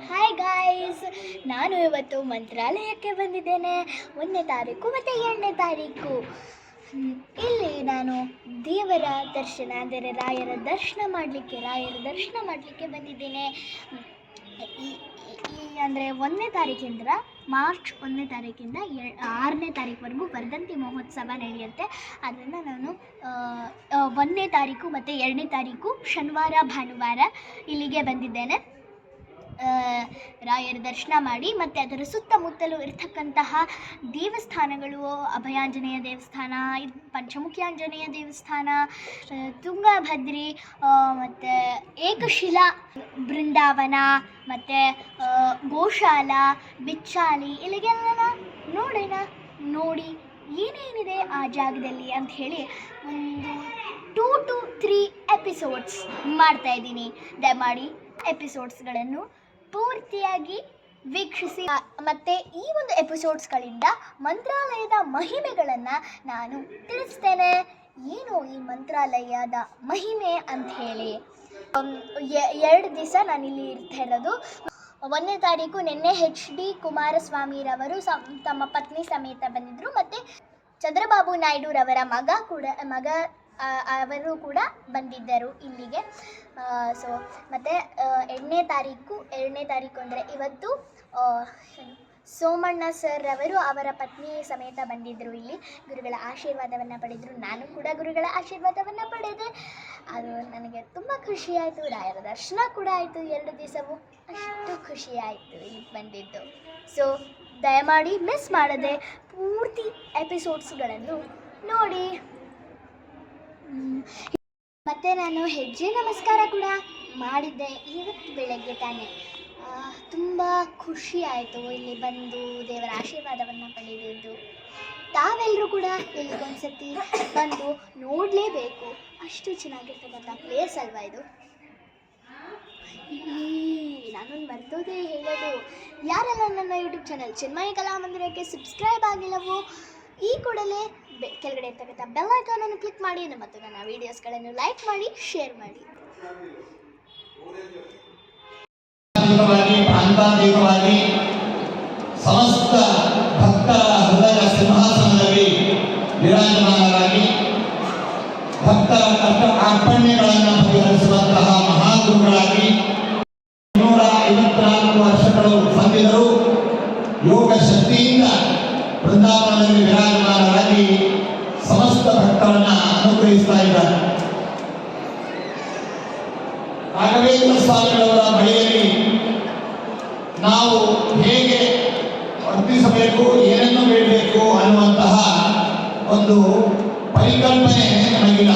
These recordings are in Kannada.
ಹಾಯ್ ಗಾಯ್ಸ್, ನಾನು ಇವತ್ತು ಮಂತ್ರಾಲಯಕ್ಕೆ ಬಂದಿದ್ದೇನೆ. 1ನೇ ತಾರೀಕು ಮತ್ತು 2ನೇ ತಾರೀಕು ಇಲ್ಲಿ ನಾನು ದೇವರ ದರ್ಶನ ಅಂದರೆ ರಾಯರ ದರ್ಶನ ಮಾಡಲಿಕ್ಕೆ ಬಂದಿದ್ದೇನೆ. ಅಂದರೆ 1ನೇ ತಾರೀಕಿಂದ ಮಾರ್ಚ್ 1ನೇ ತಾರೀಕಿಂದ 6ನೇ ತಾರೀಕುವರೆಗೂ ವರ್ಧಂತಿ ಮಹೋತ್ಸವ ನಡೆಯುತ್ತೆ. ಅದನ್ನು ನಾನು 1ನೇ ತಾರೀಕು ಮತ್ತು 2ನೇ ತಾರೀಕು ಶನಿವಾರ ಭಾನುವಾರ ಇಲ್ಲಿಗೆ ಬಂದಿದ್ದೇನೆ. ರಾಯರ ದರ್ಶನ ಮಾಡಿ ಮತ್ತು ಅದರ ಸುತ್ತಮುತ್ತಲೂ ಇರತಕ್ಕಂತಹ ದೇವಸ್ಥಾನಗಳು, ಅಭಯಾಂಜನೇಯ ದೇವಸ್ಥಾನ, ಪಂಚಮುಖಿ ಆಂಜನೇಯ ದೇವಸ್ಥಾನ, ತುಂಗಭದ್ರಿ ಮತ್ತು ಏಕಶಿಲಾ ಬೃಂದಾವನ ಮತ್ತು ಗೋಶಾಲ, ಬಿಚ್ಚಾಲಿ ಇಲ್ಲಿಗೆಲ್ಲ ನೋಡಿ ಏನೇನಿದೆ ಆ ಜಾಗದಲ್ಲಿ ಅಂತ ಹೇಳಿ ಒಂದು 2 to 3 ಎಪಿಸೋಡ್ಸ್ ಮಾಡ್ತಾಯಿದ್ದೀನಿ. ದಯಮಾಡಿ ಎಪಿಸೋಡ್ಸ್ಗಳನ್ನು ಪೂರ್ತಿಯಾಗಿ ವೀಕ್ಷಿಸಿ. ಮತ್ತು ಈ ಒಂದು ಎಪಿಸೋಡ್ಸ್ಗಳಿಂದ ಮಂತ್ರಾಲಯದ ಮಹಿಮೆಗಳನ್ನು ನಾನು ತಿಳಿಸ್ತೇನೆ. ಏನು ಈ ಮಂತ್ರಾಲಯದ ಮಹಿಮೆ ಅಂತ ಹೇಳಿ 2 ದಿವಸ ನಾನಿಲ್ಲಿ ಇರ್ತಾ ಇರೋದು. 1ನೇ ತಾರೀಕು ನಿನ್ನೆ HD ಕುಮಾರಸ್ವಾಮಿರವರು ತಮ್ಮ ಪತ್ನಿ ಸಮೇತ ಬಂದಿದ್ದರು. ಮತ್ತು ಚಂದ್ರಬಾಬು ನಾಯ್ಡುರವರ ಮಗ ಅವರು ಕೂಡ ಬಂದಿದ್ದರು ಇಲ್ಲಿಗೆ. ಮತ್ತು 2ನೇ ತಾರೀಕು ಅಂದರೆ ಇವತ್ತು ಸೋಮಣ್ಣ ಸರ್ ಅವರು ಅವರ ಪತ್ನಿ ಸಮೇತ ಬಂದಿದ್ದರು. ಇಲ್ಲಿ ಗುರುಗಳ ಆಶೀರ್ವಾದವನ್ನು ಪಡೆದರು. ನಾನು ಕೂಡ ಗುರುಗಳ ಆಶೀರ್ವಾದವನ್ನು ಪಡೆದೆ. ಅದು ನನಗೆ ತುಂಬ ಖುಷಿಯಾಯಿತು. ರಾಯರ ದರ್ಶನ ಕೂಡ ಆಯಿತು. 2 ದಿವಸವೂ ಅಷ್ಟು ಖುಷಿಯಾಯಿತು ಇಲ್ಲಿ ಬಂದಿದ್ದು. ದಯಮಾಡಿ ಮಿಸ್ ಮಾಡದೆ ಪೂರ್ತಿ ಎಪಿಸೋಡ್ಸ್ಗಳನ್ನು ನೋಡಿ. ಮತ್ತು ನಾನು ಹೆಜ್ಜೆ ನಮಸ್ಕಾರ ಕೂಡ ಮಾಡಿದ್ದೆ ಇವತ್ತು ಬೆಳಗ್ಗೆ ತಾನೇ. ತುಂಬ ಖುಷಿ ಆಯಿತು ಇಲ್ಲಿ ಬಂದು ದೇವರ ಆಶೀರ್ವಾದವನ್ನು ಪಡೆದಿದ್ದು. ತಾವೆಲ್ಲರೂ ಕೂಡ ಇಲ್ಲಿಗೊಂದ್ಸತಿ ಬಂದು ನೋಡಲೇಬೇಕು. ಅಷ್ಟು ಚೆನ್ನಾಗಿರ್ತಕ್ಕಂಥ ಪ್ಲೇಸ್ ಅಲ್ವಾ ಇದು. ನಾನೊಂದು ಮರ್ತೋದೇ ಹೇಳೋದು, ಯಾರೆಲ್ಲ ನನ್ನ ಯೂಟ್ಯೂಬ್ ಚಾನಲ್ ಚಿನ್ಮಯಿ ಕಲಾಮಂದಿರಕ್ಕೆ ಸಬ್ಸ್ಕ್ರೈಬ್ ಆಗಿಲ್ಲವೋ ಈ ಕೂಡಲೇ ಕೆಳಗಡೆ ಇರ್ತಕ್ಕಂಥ ಬೆಲ್ ಐಕಾನನ್ನು ಕ್ಲಿಕ್ ಮಾಡಿ ಮತ್ತು ನನ್ನ ವೀಡಿಯೋಸ್ಗಳನ್ನು ಲೈಕ್ ಮಾಡಿ, ಶೇರ್ ಮಾಡಿ. ಪ್ರಾಂತಾತೀತವಾಗಿ ಸಮಸ್ತ ಭಕ್ತರ ಹೃದಯ ಸಿಂಹಾಸನದಲ್ಲಿ ವಿರಾಜಮಾನರಾಗಿ ಭಕ್ತರ ಕಾರ್ಪಣ್ಯಗಳನ್ನು ಪರಿಹರಿಸುವಂತಹ ಮಹಾಗುರುಗಳಾಗಿ 254 ವರ್ಷಗಳು ಹೊಂದಿದರು. ಯೋಗ ಶಕ್ತಿಯಿಂದ ಬೃಂದಾವನದಲ್ಲಿ ವಿರಾಜಮಾನರಾಗಿ ಸಮಸ್ತ ಭಕ್ತರನ್ನು ಅನುಗ್ರಹಿಸ್ತಾ ಇದ್ದಾರೆ. ರಾಘವೇಂದ್ರ ಸ್ವಾಮಿಗಳವರ ಬಳಿಯಲ್ಲಿ ನಾವು ಹೇಗೆ ವರ್ತಿಸಬೇಕು, ಏನನ್ನು ಬೇಡಬೇಕು ಅನ್ನುವಂತಹ ಒಂದು ಪರಿಕಲ್ಪನೆ ನಮಗಿಲ್ಲ.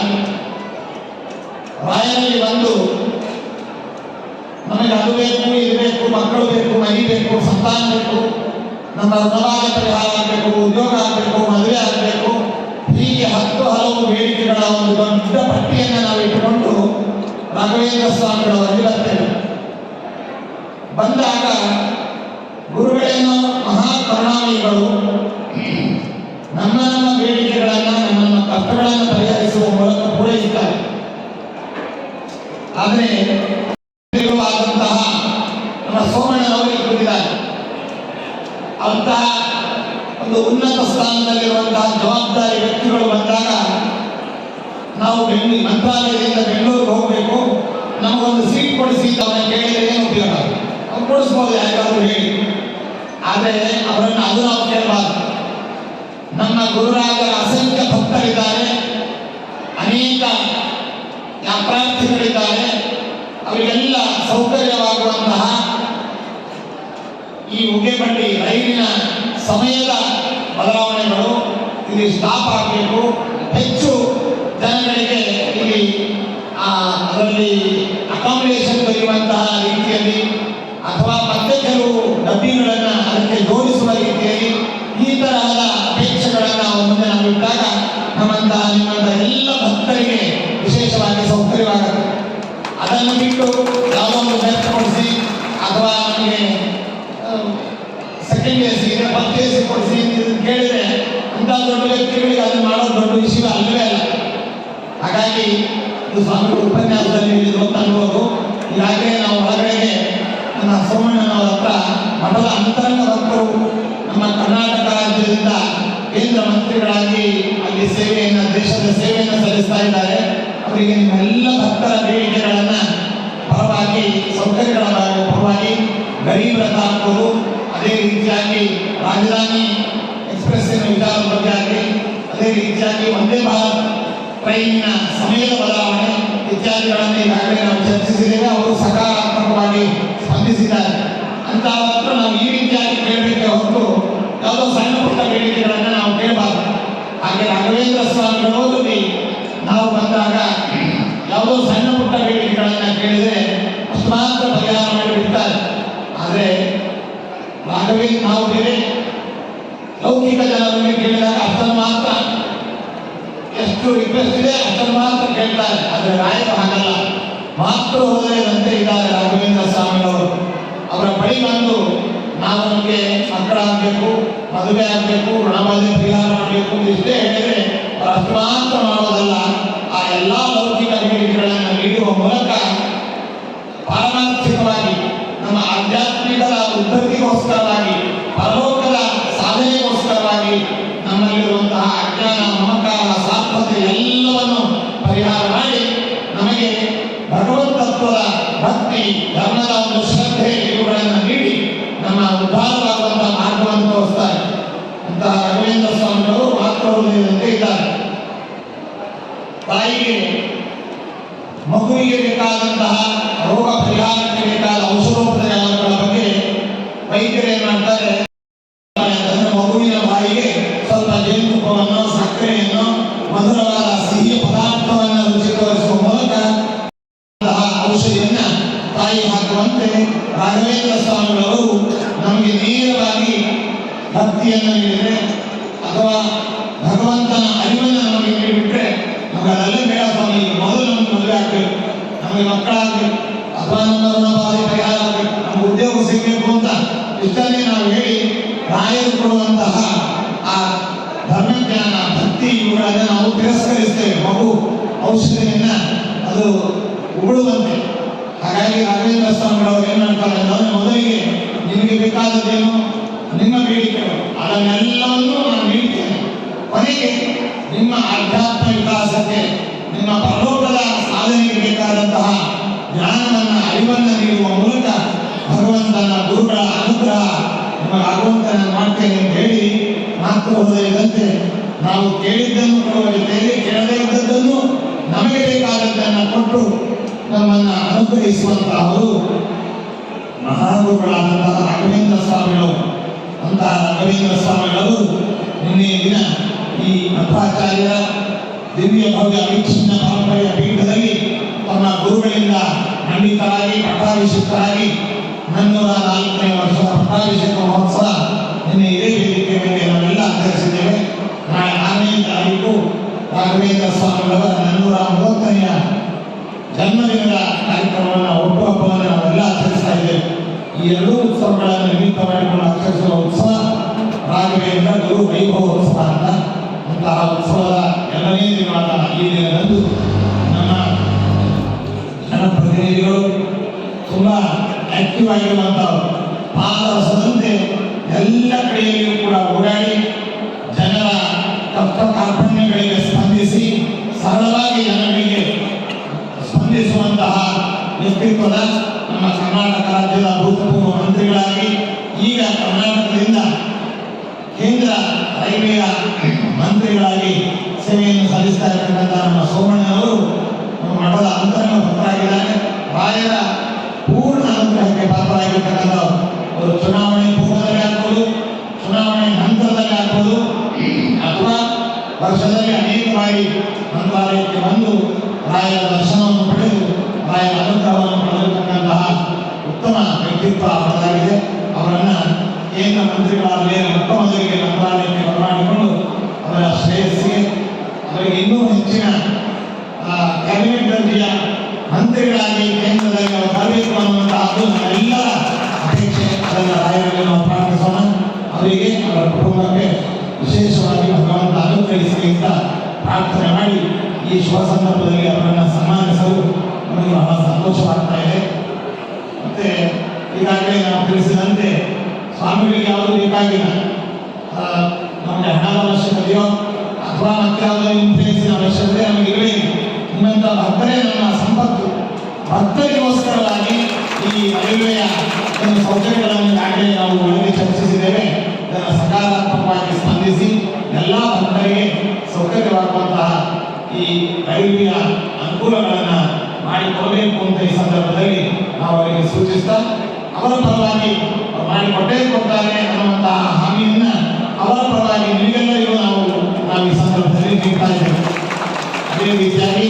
ರಾಯರಲ್ಲಿ ಬಂದು ನಮಗೆ ಅದು ಬೇಕು, ಇದು ಬೇಕು, ಮಕ್ಕಳು ಬೇಕು, ಮನೆ ಬೇಕು, ಸಂತಾನ ಬೇಕು, ನಮ್ಮ ಋಣಭಾಗ ಪರಿಹಾರ ಆಗಬೇಕು, ಉದ್ಯೋಗ ಆಗಬೇಕು, ಮದುವೆ ಆಗಬೇಕು, ಹೀಗೆ 10 ಹಲವು ಬೇಡಿಕೆಗಳ ಒಂದು ದೊಡ್ಡ ಪಟ್ಟಿಯನ್ನು ನಾವು ಇಟ್ಟುಕೊಂಡು ರಾಘವೇಂದ್ರ ಸ್ವಾಮಿಗಳವರಿಗೆ ಬರ್ತೇವೆ. ಬಂದಾಗ ಗುರುಗಳೇನೋ ಮಹಾಕರುಣಾಮಯಿಗಳು ನಮ್ಮ ಬೇಡಿಕೆಗಳನ್ನು, ನಮ್ಮ ಕಷ್ಟಗಳನ್ನು ಪರಿಹರಿಸುವ ಮೂಲಕ ಪೂರೈಸುತ್ತಾರೆ. ಆದರೆ ಆದಂತಹ ನಮ್ಮ ಸೋಮಣ್ಣನವರಿಗೆ ಕೂಡಿದ್ದಾರೆ. ಅಂತಹ ಒಂದು ಉನ್ನತ ಸ್ಥಾನದಲ್ಲಿರುವಂತಹ ಜವಾಬ್ದಾರಿ ವ್ಯಕ್ತಿಗಳು ಬಂದಾಗ ನಾವು ಮಂತ್ರಾಲಯದಿಂದ ಬೆಂಗಳೂರಿಗೆ ಹೋಗಬೇಕು, ನಮಗೊಂದು ಸೀಟ್ ಕೊಡಿಸಿ ಅವನ್ನ ಕೇಳಿದರೆ ಏನು ಉಪಯೋಗ? ಅವ್ರು ಕೊಡಿಸ್ಬೋದು, ಯಾಕಾದ್ರೂ ಹೇಳಿ. ಆದರೆ ಅವರನ್ನು ಅದು ನಾವು ಕೇಳಬಾರ್ದು. ನಮ್ಮ ಗುರುರಾಜರ ಅಸಂಖ್ಯ ಭಕ್ತರಿದ್ದಾರೆ, ಅನೇಕ ಪ್ರಾರ್ಥಿಗಳಿದ್ದಾರೆ. ಅವರಿಗೆಲ್ಲ ಸೌಕರ್ಯವಾಗುವಂತಹ ಈ ಉಗೆಬಂಡಿ ರೈಲಿನ ಸಮಯದ ಬದಲಾವಣೆಗಳು, ಇಲ್ಲಿ ಸ್ಟಾಪ್ ಆಗಬೇಕು, ಹೆಚ್ಚು ಜನಗಳಿಗೆ ಇಲ್ಲಿ ಅದರಲ್ಲಿ ಅಕಾಮಿಡೇಷನ್ ಬರೆಯುವಂತಹ ರೀತಿಯಲ್ಲಿ ಅಥವಾ ಮತ್ತೆ ಕೆಲವು ಡಬ್ಬಿಗಳನ್ನು ಅದಕ್ಕೆ ಜೋಡಿಸುವ ರೀತಿಯಲ್ಲಿ ಈ ತರಹದ ಅಪೇಕ್ಷೆಗಳನ್ನು ಮುಂದೆ ನಾವು ಇಟ್ಟಾಗ ನಿಮ್ಮಂತಹ ಎಲ್ಲ ಭಕ್ತರಿಗೆ ವಿಶೇಷವಾಗಿ ಸೌಕರ್ಯವಾಗುತ್ತೆ. ಅದನ್ನು ಬಿಟ್ಟು ಯಾವುದೊಂದು ವ್ಯಕ್ತಪಡಿಸಿ ಅಥವಾ ನಮಗೆ second A C first A C ಕೊಡಿಸಿ ಕೇಳಿದರೆ ಅಂಥ ದೊಡ್ಡ ವ್ಯಕ್ತಿಗಳಿಗೆ ಅದನ್ನು ಮಾಡೋದು ದೊಡ್ಡ ವಿಷಯ ಅಲ್ಲವೇ ಅಲ್ಲ. ಹಾಗಾಗಿ ಇದು ಸ್ವಾಮಿಗಳು ಉಪನ್ಯಾಸದಲ್ಲಿ ಹೇಳಿದ್ರು ಅಂತ ಅನ್ಬೋದು. ಈಗಾಗಲೇ ನಾವು ಒಳಗಡೆಗೆ ನನ್ನ ಸೋಮಣ್ಣನವರ ಹತ್ರ ಮಠದ ಅಂತರಂಗ ಭಕ್ತರು ನಮ್ಮ ಕರ್ನಾಟಕ ರಾಜ್ಯದಿಂದ ಕೇಂದ್ರ ಮಂತ್ರಿಗಳಾಗಿ ಅಲ್ಲಿ ಸೇವೆಯನ್ನು, ದೇಶದ ಸೇವೆಯನ್ನು ಸಲ್ಲಿಸ್ತಾ ಇದ್ದಾರೆ. ಅವರಿಗೆ ನಿಮ್ಮೆಲ್ಲ ಭಕ್ತರ ಬೇಡಿಕೆಗಳನ್ನ ಪರವಾಗಿ, ಸೌಕರ್ಯಗಳ ಪರವಾಗಿ ಗರೀಬ್ ರಥ ಹಾಕೋದು, ಅದೇ ರೀತಿಯಾಗಿ ರಾಜಧಾನಿ ಎಕ್ಸ್ಪ್ರೆಸ್ಸಿನ ವಿಚಾರದ ಬಗ್ಗೆ ಆಗಲಿ, ಅದೇ ರೀತಿಯಾಗಿ ಒಂದೇ ಭಾರತ್ ಟ್ರೈನಿನ ಸಮಯದ ಬದಲಾವಣೆ ಇತ್ಯಾದಿಗಳನ್ನು ಈಗಾಗಲೇ ನಾವು ಚರ್ಚಿಸಿದ್ದೇವೆ. ಅವರು ಸಕಾರಾತ್ಮಕವಾಗಿ ಸ್ಪಂದಿಸಿದ್ದಾರೆ. ಅಂತ ಮಾತ್ರ ನಾವು ಈ ರೀತಿಯಾಗಿ ಕೇಳಬೇಕೆ ಹೊರತು ಯಾವುದೋ ಸಣ್ಣ ಪುಟ್ಟ ಬೇಡಿಕೆಗಳನ್ನು ನಾವು ಕೇಳಬಾರ್ದು. ಹಾಗೆ ರಾಘವೇಂದ್ರ ಸ್ವಾಮಿಗಳಲ್ಲಿ ನಾವು ಬಂದಾಗ ಯಾವುದೋ ಸಣ್ಣ ಪುಟ್ಟ ಬೇಡಿಕೆಗಳನ್ನು ಕೇಳಿದರೆ ಅಷ್ಟು ಮಾತ್ರ ಪರಿಹಾರ ಮಾಡಿಬಿಡ್ತಾರೆ. ಆದರೆ ರಾಘವೇಂದ್ರ ನಾವು ಬೇರೆ ಲೌಕಿಕ ಜನರನ್ನು ಕೇಳಿದಾಗ ಅಷ್ಟನ್ನು ಮಾತ್ರ, ಎಷ್ಟು ರಿಕ್ವೆಸ್ಟ್ ಇದೆ ಅಷ್ಟನ್ನು ಮಾತ್ರ ಕೇಳ್ತಾರೆ. ಆದರೆ ರಾಯರು ಹಾಗಲ್ಲ, ಮಾತೃ ಹೃದಯದಂತೆ ಇದ್ದಾರೆ ರಾಘವೇಂದ್ರ ಸ್ವಾಮಿಗಳವರು. ಅವರ ಬಳಿ ಬಂದು ನಾವು ನಮಗೆ ಮಕ್ಕಳಾಗಬೇಕು, ಮದುವೆ ಆಗಬೇಕು, ಋಣಬಾಧೆ ಪರಿಹಾರ ಮಾಡಬೇಕು ಇಷ್ಟೇ ಹೇಳಿದರೆ ಅವರು ಅಷ್ಟು ಮಾತ್ರ ಮಾಡೋದಲ್ಲ. ಆ ಎಲ್ಲ ಲೌಕಿಕ ಬೇಡಿಕೆಗಳನ್ನು ನೀಡುವ ಮೂಲಕ ಪಾರಮಾರ್ಥಿಕವಾಗಿ ನಮ್ಮ ಆಧ್ಯಾತ್ಮಿಕದ ಉನ್ನತಿಗೋಸ್ಕರವಾಗಿ, ಪರಲೋಕದ ಸಾಧನೆಗೋಸ್ಕರವಾಗಿ ನಮ್ಮಲ್ಲಿರುವಂತಹ ಅಜ್ಞಾನ, ಮಮಕಾರ, ಸಾತ್ವತೆ ಎಲ್ಲವನ್ನು ಪರಿಹಾರ ಮಾಡಿ ನಮಗೆ ಭಗವತ್ತತ್ವದ ಭಕ್ತಿ, ಧರ್ಮದ ಒಂದು ಶ್ರದ್ಧೆ ಇವುಗಳನ್ನು ನೀಡಿ ನಮ್ಮ ಉದ್ಧಾರವಾಗುವಂತಹ ಮಾರ್ಗವನ್ನು ತೋರಿಸ್ತಾರೆ. ಅಂತಹ ರಾಘವೇಂದ್ರ ಸ್ವಾಮಿಗಳು ಮಾತೃಹೃದಯದಂತೆ ಇದ್ದಾರೆ. ತಾಯಿಗೆ ಮಗುವಿಗೆ ಬೇಕಾದಂತಹ ರೋಗ ಪರಿಹಾರಕ್ಕೆ ಬೇಕಾದ ಔಷಧೋಪಚಾರಗಳ ಬಗ್ಗೆ ವೈದ್ಯರು ಏನ್ ಮಾಡ್ತಾರೆ, ಮಗುವಿನ ಬಾಯಿಗೆ ಸ್ವಲ್ಪ ಜೇನುತುಪ್ಪವನ್ನು, ಸಕ್ಕರೆಯನ್ನು, ಮಧುರವಾದ ಸಿಹಿ ಪದಾರ್ಥವನ್ನು ರುಚಿ ತೋರಿಸುವ ಮೂಲಕ ಔಷಧಿಯನ್ನ ತಾಯಿ ಹಾಕುವಂತೆ ರಾಘವೇಂದ್ರ ಸ್ವಾಮಿಗಳವರು ನಮಗೆ ನೇರವಾಗಿ ಭಕ್ತಿಯನ್ನು ನೀಡಿದರೆ ಅಥವಾ ಭಗವಂತನ ಅರಿವನ್ನು ನಮಗೆ ನೀಡಿಬಿಟ್ರೆ ನಮಗೆ ಅದಲ್ಲೇ ಬೇಡ ಸ್ವಾಮಿ, ಮೊದಲು ನಮಗೆ ಮದುವೆ ಆಗಬೇಕು, ನಮಗೆ ಮಕ್ಕಳಾಗಬೇಕು, ಅಥವಾ ನಮ್ಮ ಋಣಬಾಧೆ ಪರಿಹಾರ ಆಗಬೇಕು, ನಮಗೆ ಉದ್ಯೋಗ ಸಿಗಬೇಕು ಅಂತ ಇಷ್ಟನ್ನೇ ನಾವು ಹೇಳಿ ರಾಯರು ಕೊಡುವಂತಹ ಆ ಧರ್ಮಜ್ಞಾನ, ಭಕ್ತಿ ಇವುಗಳನ್ನು ನಾವು ತಿರಸ್ಕರಿಸ್ತೇವೆ. ಮಗು ಔಷಧಿಯನ್ನ ಅದು ಉಗುಳುವಂತೆ. ಹಾಗಾಗಿ ರಾಘವೇಂದ್ರ ಸ್ವಾಮಿಗಳವರು ಏನ್ ಮಾಡ್ತಾರೆ ಅಂದ್ರೆ, ಮೊದಲಿಗೆ ನಿಮಗೆ ಬೇಕಾದದ್ದೇನು, ನಿಮ್ಮ ಬೇಡಿಕೆಗಳು ಅದನ್ನೆಲ್ಲವನ್ನೂ ನಾನು ನೀಡ್ತೇನೆ. ಕೊನೆಗೆ ನಿಮ್ಮ ಆಧ್ಯಾತ್ಮ ವಿಕಾಸಕ್ಕೆ, ನಿಮ್ಮ ಪರಲೋಕದ ಸಾಧನೆಗೆ ಬೇಕಾದಂತಹ ಜ್ಞಾನವನ್ನ, ಅರಿವನ್ನು ನೀಡುವ ಮೂಲಕ ಭಗವಂತನ ಗುರುಗಳ ಅನುಗ್ರಹ ನಿಮಗೆ ಆಗುವಂತ ಮಾಡ್ತೇನೆ ಅಂತ ಹೇಳಿ ಮಾತೃ ಹೃದಯದಂತೆ ನಾವು ಕೇಳಿದ್ದನ್ನು ಕೊಡುವ ಜೊತೆಯಲ್ಲಿ ಕೇಳದೇ ಇದ್ದದ್ದನ್ನು ನಮಗೆ ಬೇಕಾದದ್ದನ್ನು ಕೊಟ್ಟು ನಮ್ಮನ್ನು ಅನುಗ್ರಹಿಸುವಂತಹವರು ಮಹಾಗುರುಗಳಾದಂತಹ ರಾಘವೇಂದ್ರ ಸ್ವಾಮಿಗಳು. ಅಂತಹ ರಾಘವೇಂದ್ರ ಸ್ವಾಮಿಗಳು ನಿನ್ನೆ ದಿನ ಈ ಮಧ್ವಾಚಾರ್ಯರ ದಿವ್ಯ ಭವ್ಯ ಅವಿಚ್ಛಿನ್ನ ಪರಂಪರೆಯ ಪೀಠದಲ್ಲಿ ತಮ್ಮ ಗುರುಗಳಿಂದ ಖಂಡಿತರಾಗಿ ಪಟ್ಟಾಭಿಷಿಕ್ತರಾಗಿ 404ನೇ ವರ್ಷದ ಪಟ್ಟಾಭಿಷೇಕ ಮಹೋತ್ಸವ ನಿನ್ನೆ ಇದೇ ವೇದಿಕೆ ಮೇಲೆ ನಾವೆಲ್ಲ ಆಚರಿಸಿದ್ದೇವೆ. ನಾಳೆ 6ನೇ ತಾರೀಕು ರಾಘವೇಂದ್ರ ಸ್ವಾಮಿಗಳವರ 430ನೆಯ ಜನ್ಮದಿನದ ಕಾರ್ಯಕ್ರಮವನ್ನು, ಹುಟ್ಟುಹಬ್ಬವನ್ನು ನಾವೆಲ್ಲ ಆಚರಿಸ್ತಾ ಇದ್ದೇವೆ. ಈ ಎರಡೂ ಉತ್ಸವಗಳನ್ನು ನಿಮಿತ್ತ ಮಾಡಿಕೊಂಡು ಆಚರಿಸುವ ಉತ್ಸವ ರಾಘವೇಂದ್ರ ಗುರು ವೈಭವೋತ್ಸವ ಅಂತ. ಅಂತಹ ಉತ್ಸವದ 2ನೇ ದಿನವಾದ ಈ ದಿನದಂದು ನಮ್ಮ ಜನಪ್ರತಿನಿಧಿಗಳು ತುಂಬಾ ಆಕ್ಟಿವ್ ಆಗಿರುವಂಥವ್ರು, ಪಾದರಸದಂತೆ ಎಲ್ಲ ಕಡೆಯಲ್ಲಿಯೂ ಕೂಡ ಓಡಾಡಿ ಜನರ ಕಷ್ಟ ಕಾರ್ಪಣ್ಯಗಳಿಗೆ ಸ್ಪಂದಿಸಿ ಸರಳವಾಗಿ ಜನರಿಗೆ ಸ್ಪಂದಿಸುವಂತಹ ವ್ಯಕ್ತಿತ್ವದ ನಮ್ಮ ಕರ್ನಾಟಕ ರಾಜ್ಯದ ಭೂತಪೂರ್ವ ಮಂತ್ರಿಗಳಾಗಿ, ಈಗ ಕರ್ನಾಟಕದಿಂದ ಕೇಂದ್ರ ರೈಲ್ವೆಯ ಮಂತ್ರಿಗಳಾಗಿ ಸೇವೆಯನ್ನು ಸಲ್ಲಿಸ್ತಾ ಇರತಕ್ಕಂಥ ನಮ್ಮ ಸೋಮಣ್ಣನವರು ನಮ್ಮ ಮಠದ ಅಂತರಂಗ ಭಕ್ತರಾಗಿದ್ದಾರೆ. ರಾಯರ ಪೂರ್ಣ ಅನುಗ್ರಹಕ್ಕೆ ಪಾತ್ರರಾಗಿರ್ತಕ್ಕಂಥ ಅವರು ಚುನಾವಣೆ ಪೂರ್ವದಲ್ಲಿ ಆಗ್ಬೋದು, ಚುನಾವಣೆ ನಂತರದಲ್ಲಿ ಆಗ್ಬೋದು, ಅಥವಾ ವರ್ಷದಲ್ಲಿ ಅನೇಕ ಬಾರಿ ಮಂತ್ರಾಲಯಕ್ಕೆ ಬಂದು ರಾಯರ ದರ್ಶನವನ್ನು ಪಡೆದು ರಾಯರ ಅನುಗ್ರಹವನ್ನು ಪಡೆದಿರತಕ್ಕಂತಹ ಉತ್ತಮ ವ್ಯಕ್ತಿತ್ವ ಅವರದಾಗಿದೆ. ಅವರನ್ನು ಕೇಂದ್ರ ಮಂತ್ರಿಗಳಾಗಲೇ ಮೊಟ್ಟ ಮೊದಲಿಗೆ ಮಂತ್ರಾಲಯಕ್ಕೆ ಬರಮಾಡಿಕೊಂಡು ಅವರ ಶ್ರೇಯಸ್ಸಿಗೆ, ಅವರಿಗೆ ಇನ್ನೂ ಹೆಚ್ಚಿನ ಕ್ಯಾಬಿನೆಟ್ ದರ್ಜೆಯ ಮಂತ್ರಿಗಳಾಗಿ ಕೇಂದ್ರದಲ್ಲಿ ಅವರು ಬರಬೇಕು ಅನ್ನುವಂತಹದ್ದು ನಮ್ಮೆಲ್ಲರ ಅಪೇಕ್ಷೆ. ಅದನ್ನು ರಾಯರಲ್ಲಿ ನಾವು ಪ್ರಾರ್ಥಿಸೋಣ. ಅವರಿಗೆ, ಅವರ ಕುಟುಂಬಕ್ಕೆ ವಿಶೇಷವಾಗಿ ಭಗವಂತ ಅನುಗ್ರಹಿಸಿ ಅಂತ ಪ್ರಾರ್ಥನೆ ಮಾಡಿ ಈ ಶುಭ ಸಂದರ್ಭದಲ್ಲಿ ಅವರನ್ನು ಸನ್ಮಾನಿಸಲು ನಮಗೆ ಬಹಳ ಸಂತೋಷವಾಗ್ತಾ ಇದೆ. ಮತ್ತೆ ಈಗಾಗಲೇ ನಾವು ತಿಳಿಸಿದಂತೆ ಸ್ವಾಮಿಗಳಿಗೆ ಯಾವುದು ಬೇಕಾಗಿಲ್ಲ, ನಮಗೆ ಹಣದ ಅವಶ್ಯಕತೆಯೋ ಅಥವಾ ಮತ್ತೆ ಯಾವುದೋ ಇನ್ಫ್ಲೂಯೆನ್ಸಿನ ಅವಶ್ಯಕತೆ ನಮಗೆ ಇರಲೇ ಇಲ್ಲ. ನಿಮ್ಮಂಥ ಭಕ್ತರೇ ನಮ್ಮ ಸಂಪತ್ತು. ಭಕ್ತರಿಗೋಸ್ಕರವಾಗಿ ಈ ರೈಲ್ವೆಯ ಒಂದು ಸೌಕರ್ಯಗಳನ್ನು ಈಗಾಗಲೇ ನಾವು ಒಳಗೆ ಚರ್ಚಿಸಿದ್ದೇವೆ. ಇದನ್ನು ಸಕಾರಾತ್ಮಕವಾಗಿ ಸ್ಪಂದಿಸಿ ಎಲ್ಲ ಭಕ್ತರಿಗೆ ಸೌಕರ್ಯವಾಗುವಂತಹ ಈ ರೈಲ್ವೆಯ ಅನುಕೂಲಗಳನ್ನು ಮಾಡಿಕೊಡಬೇಕು ಅಂತ ಈ ಸಂದರ್ಭದಲ್ಲಿ ನಾವು ಅವರಿಗೆ ಸೂಚಿಸ್ತಾ, ಅವರ ಪರವಾಗಿ ಮಾಡಿಕೊಟ್ಟೇ ಕೊಡ್ತಾರೆ ಅನ್ನುವಂತಹ ಹಾಮಿಯನ್ನು ಅವರ ಪರವಾಗಿ ನಿಮಗೆಲ್ಲರಿಗೂ ನಾವು ಈ ಸಂದರ್ಭದಲ್ಲಿ ನೀಡ್ತಾ ಇದ್ದೇವೆ. ಅದೇ ರೀತಿಯಾಗಿ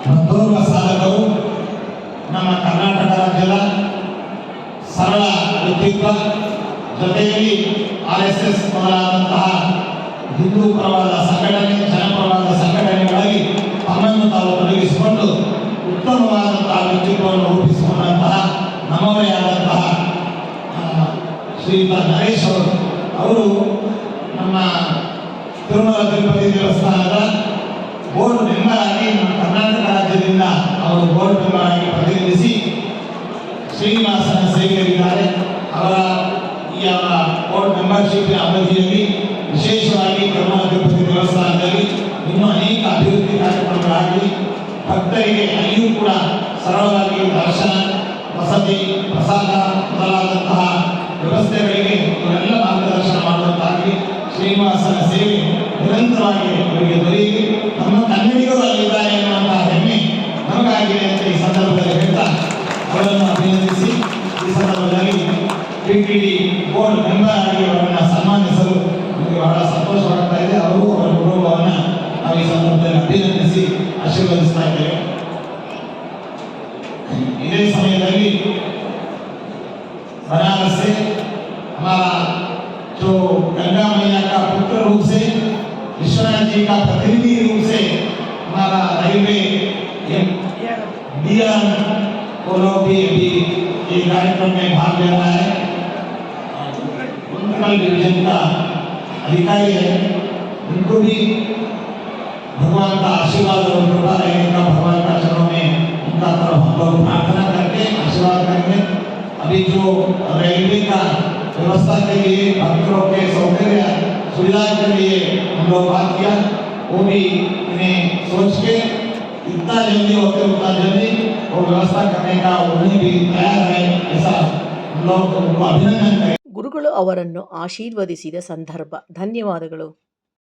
ಮತ್ತೋರ್ವ ಸಾಧಕರು ನಮ್ಮ ಕರ್ನಾಟಕ ರಾಜ್ಯದ ಸರಳ ವ್ಯಕ್ತಿತ್ವ, ಜೊತೆಯಲ್ಲಿ RSS ಮೊದಲಾದಂತಹ ಹಿಂದೂ ಪರವಾದ ಸಂಘಟನೆ, ಜನಪರವಾದ ಸಂಘಟನೆಗಳಲ್ಲಿ ತಮ್ಮನ್ನು ತಾವು ತೊಡಗಿಸಿಕೊಂಡು ಉತ್ತಮವಾದಂತಹ ವ್ಯಕ್ತಿತ್ವವನ್ನು ರೂಪಿಸಿಕೊಂಡಂತಹ ನಮ್ಮವರೇ ಆದಂತಹ ಶ್ರೀಯುತ ನರೇಶ್ ಅವರು ನಮ್ಮ ತಿರುಮಲ ತಿರುಪತಿ ದೇವಸ್ಥಾನದ ಬೋರ್ಡ್ ಮೆಂಬರ್ ಆಗಿ ನಮ್ಮ ಕರ್ನಾಟಕ ರಾಜ್ಯದಿಂದ ಅವರು ಬೋರ್ಡ್ ಮೆಂಬರ್ ಆಗಿ ಪ್ರತಿನಿಧಿಸಿ ಶ್ರೀನಿವಾಸನ ಸೇವೆಯಲ್ಲಿದ್ದಾರೆ. ಅವರ ಈ ಬೋರ್ಡ್ ಮೆಂಬರ್ಶಿಪ್ ಅವಧಿಯಲ್ಲಿ ವಿಶೇಷವಾಗಿ ತಿರುಮಲ ತಿರುಪತಿ ದೇವಸ್ಥಾನದಲ್ಲಿ ಇನ್ನೂ ಅನೇಕ ಅಭಿವೃದ್ಧಿ ಕಾರ್ಯಕ್ರಮಗಳಾಗಿ ಭಕ್ತರಿಗೆ ಅಲ್ಲಿಯೂ ಕೂಡ ಸರಳವಾಗಿ ದರ್ಶನ, ವಸತಿ, ಪ್ರಸಾದ ಮೊದಲಾದಂತಹ ವ್ಯವಸ್ಥೆಗಳಿಗೆ ಇವರೆಲ್ಲ ಮಾರ್ಗದರ್ಶನ ಮಾಡುವಂತಾಗಲಿ. ಶ್ರೀನಿವಾಸನ ಸೇವೆ ನಿರಂತರವಾಗಿ ಅವರಿಗೆ ದೊರೆಯಲಿ. ನಮ್ಮ ಕನ್ನಡಿಗರು ಅಲ್ಲಿದ್ದಾರೆ ಎನ್ನುವಂತಹ ಹೆಮ್ಮೆ ನಮಗಾಗಿದೆ ಅಂತ ಈ ಸಂದರ್ಭದಲ್ಲಿ ಹೇಳ್ತಾ ಅವರನ್ನು ಅಭಿನಂದಿಸಿ ಈ ಸಂದರ್ಭದಲ್ಲಿ PTD ಬೋರ್ಡ್ ಮೆಂಬರ್ ಆಗಿ ಅವರನ್ನು ಸನ್ಮಾನಿಸಲು ನಮಗೆ ಬಹಳ ಸಂತೋಷವಾಗ್ತಾ ಇದೆ. ಅವರು ಅವರ ಕುಟುಂಬವನ್ನು ನಾವು ಈ ಸಂದರ್ಭದಲ್ಲಿ ಅಭಿನಂದಿಸಿ ಆಶೀರ್ವದಿಸ್ತಾ ಇದ್ದೇವೆ. इसी समय बनारस से हमारा जो गंगा मैया का पुत्र रूप से विश्वनाथ जी का प्रतिनिधि रूप से हमारा रेलवे DRM को लोग भी ये कार्यक्रम में भाग ले रहा है। उनका डिवीजन का अधिकारी है, उनको भी भगवान का आशीर्वाद और कृपा रहने का भगवान का चरणों में उनका तरफ हम लोग प्रार्थना करके आशीर्वाद करेंगे। अभी जो रेलवे का व्यवस्था के लिए भक्तों के सौकर्य सुविधा के लिए हम लोग बात किया, वो भी इन्हें सोच के इतना जल्दी होते उतना जल्दी वो व्यवस्था करने का उन्हें भी तैयार है, ऐसा हम लोग उनको अभिनंदन करें। ಗುರುಗಳು ಅವರನ್ನು ಆಶೀರ್ವದಿಸಿದ ಸಂದರ್ಭ. ಧನ್ಯವಾದಗಳು.